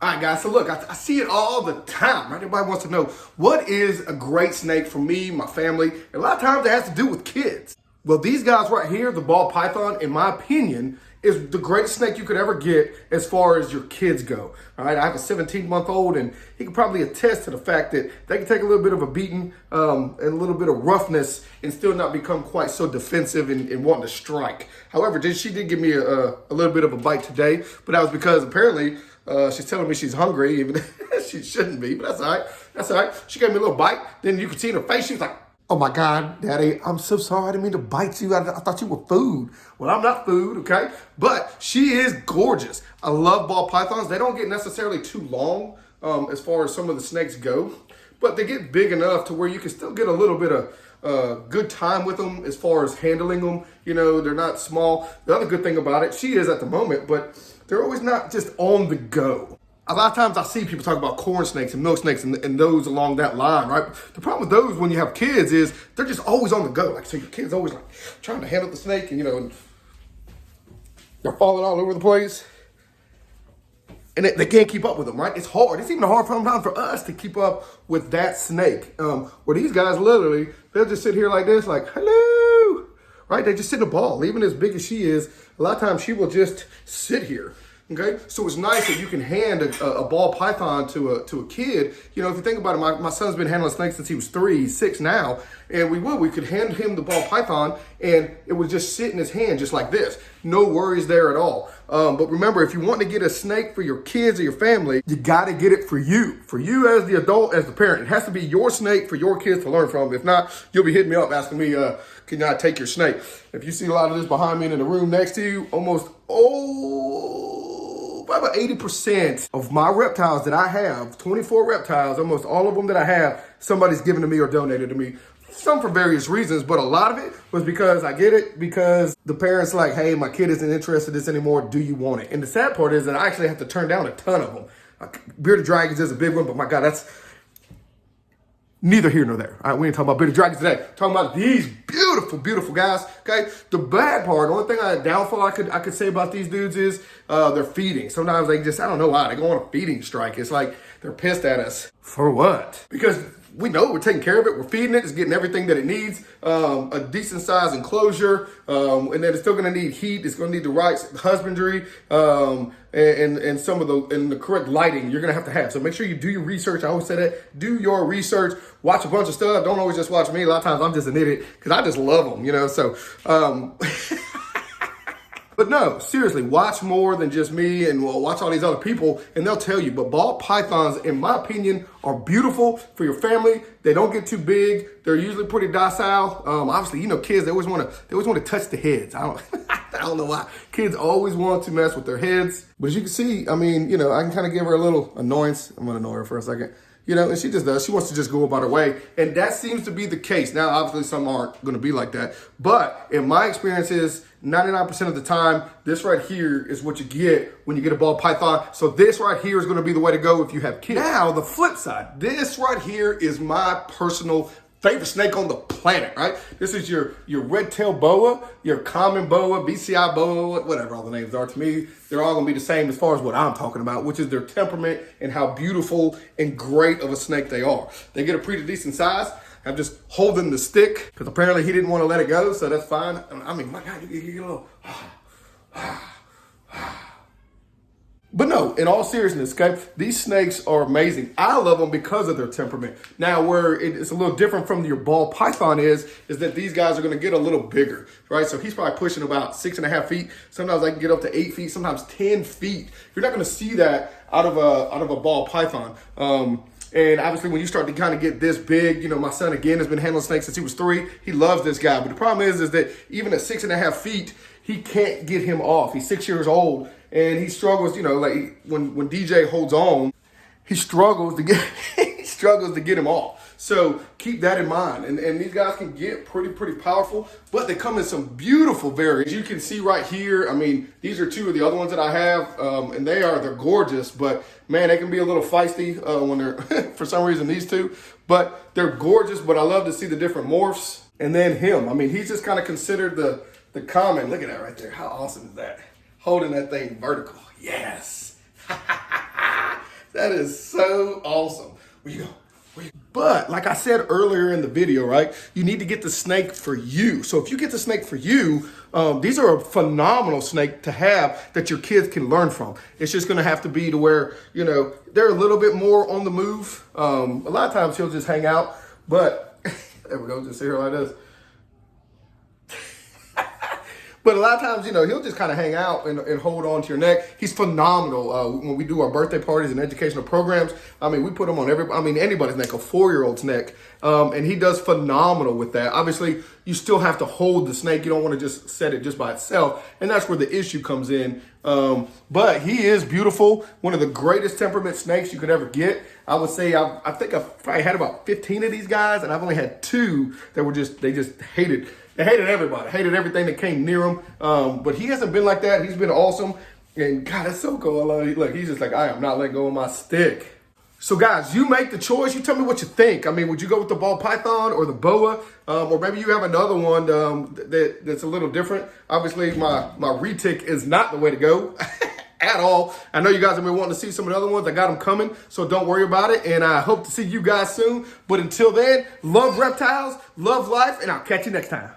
All right, guys, so look, I see it all the time, right? Everybody wants to know, what is a great snake for me, my family? And a lot of times it has to do with kids. Well, these guys right here, the ball python, in my opinion, is the greatest snake you could ever get as far as your kids go. All right, I have a 17-month-old, and he can probably attest to the fact that they can take a little bit of a beating and a little bit of roughness and still not become quite so defensive and wanting to strike. However, she did give me a little bit of a bite today, but that was because apparently she's telling me she's hungry, even she shouldn't be, but that's all right. That's all right. She gave me a little bite. Then you could see in her face, she was like, "Oh my God, Daddy, I'm so sorry. I didn't mean to bite you. I thought you were food." Well, I'm not food, okay? But she is gorgeous. I love ball pythons. They don't get necessarily too long as far as some of the snakes go, but they get big enough to where you can still get a little bit of good time with them as far as handling them. You know, they're not small. The other good thing about it, she is at the moment, but they're always not just on the go. A lot of times I see people talk about corn snakes and milk snakes and those along that line, right? The problem with those when you have kids is they're just always on the go. Like, so your kid's always like trying to handle the snake and, you know, and they're falling all over the place. And they can't keep up with them, right? It's hard. It's even hard sometimes for us to keep up with that snake. Where these guys literally, they'll just sit here like this, like, hello, right? They just sit in a ball. Even as big as she is, a lot of times she will just sit here. Okay, so it's nice that you can hand a ball python to a kid. You know, if you think about it, my son's been handling snakes since he was 3, 6 now, and we could hand him the ball python, and it would just sit in his hand just like this. No worries there at all. But remember, if you want to get a snake for your kids or your family, you got to get it for you as the adult, as the parent. It has to be your snake for your kids to learn from. If not, you'll be hitting me up asking me, can I take your snake? If you see a lot of this behind me and in the room next to you, about 80% of my reptiles that I have, 24 reptiles, almost all of them that I have, somebody's given to me or donated to me. Some for various reasons, but a lot of it was because I get it because the parents like, hey, my kid isn't interested in this anymore. Do you want it? And the sad part is that I actually have to turn down a ton of them. Bearded dragons is a big one, but my God, that's neither here nor there. All right, we ain't talking about bearded dragons today. Talking about these beautiful, beautiful guys. Okay, the bad part, the only thing downfall I could say about these dudes is they're feeding. Sometimes they just, I don't know why, they go on a feeding strike. It's like they're pissed at us. For what? Because we know we're taking care of it. We're feeding it. It's getting everything that it needs. A decent size enclosure. And then it's still going to need heat. It's going to need the right husbandry and some of the correct lighting you're going to have. So make sure you do your research. I always say that. Do your research. Watch a bunch of stuff. Don't always just watch me. A lot of times I'm just an idiot because I just love them, you know. So, but no, seriously, watch more than just me and watch all these other people and they'll tell you. But ball pythons, in my opinion, are beautiful for your family. They don't get too big. They're usually pretty docile. Obviously, you know, kids, they always want to touch the heads. I don't know why. Kids always want to mess with their heads. But as you can see, I mean, you know, I can kind of give her a little annoyance. I'm going to annoy her for a second. You know, and she just does. She wants to just go about her way. And that seems to be the case. Now, obviously, some aren't going to be like that. But in my experiences, 99% of the time, this right here is what you get when you get a ball python. So this right here is going to be the way to go if you have kids. Now, the flip side. This right here is my personal favorite snake on the planet, right? This is your red-tailed boa, your common boa, BCI boa, whatever all the names are. To me, they're all gonna be the same as far as what I'm talking about, which is their temperament and how beautiful and great of a snake they are. They get a pretty decent size. I'm just holding the stick because apparently he didn't want to let it go, so that's fine. I mean, my God, you get a little... But no, in all seriousness, okay, these snakes are amazing. I love them because of their temperament. Now, where it's a little different from your ball python is that these guys are going to get a little bigger, right? So he's probably pushing about 6.5 feet. Sometimes I can get up to 8 feet, sometimes 10 feet. You're not going to see that out of a ball python. And obviously, when you start to kind of get this big, you know, my son, again, has been handling snakes since he was 3. He loves this guy. But the problem is that even at 6.5 feet, he can't get him off. He's 6 years old. And he struggles, you know, like when DJ holds on, he struggles to get him off. So keep that in mind. And these guys can get pretty powerful, but they come in some beautiful variants. You can see right here, I mean, these are 2 of the other ones that I have, and they're gorgeous, but man, they can be a little feisty when they're, for some reason, these 2. But they're gorgeous, but I love to see the different morphs. And then him, I mean, he's just kind of considered the common. Look at that right there. How awesome is that? Holding that thing vertical. Yes. That is so awesome. Where you go? But like I said earlier in the video, right, you need to get the snake for you. So if you get the snake for you, these are a phenomenal snake to have that your kids can learn from. It's just going to have to be to where, you know, they're a little bit more on the move. A lot of times he'll just hang out, but there we go, just sit here like this. But a lot of times, you know, he'll just kind of hang out and hold on to your neck. He's phenomenal. When we do our birthday parties and educational programs, I mean, we put him on anybody's neck, a 4-year-old's neck. And he does phenomenal with that. Obviously, you still have to hold the snake. You don't want to just set it just by itself. And that's where the issue comes in. But he is beautiful. One of the greatest temperament snakes you could ever get. I would say, I think I've probably had about 15 of these guys, and I've only had 2 that they just hated. They hated everybody, hated everything that came near him. But he hasn't been like that. He's been awesome. And God, that's so cool. I love it. Look, he's just like, I am not letting go of my stick. So guys, you make the choice. You tell me what you think. I mean, would you go with the ball python or the boa? Or maybe you have another one that's a little different. Obviously, my retic is not the way to go at all. I know you guys have been wanting to see some of the other ones. I got them coming, so don't worry about it. And I hope to see you guys soon. But until then, love reptiles, love life, and I'll catch you next time.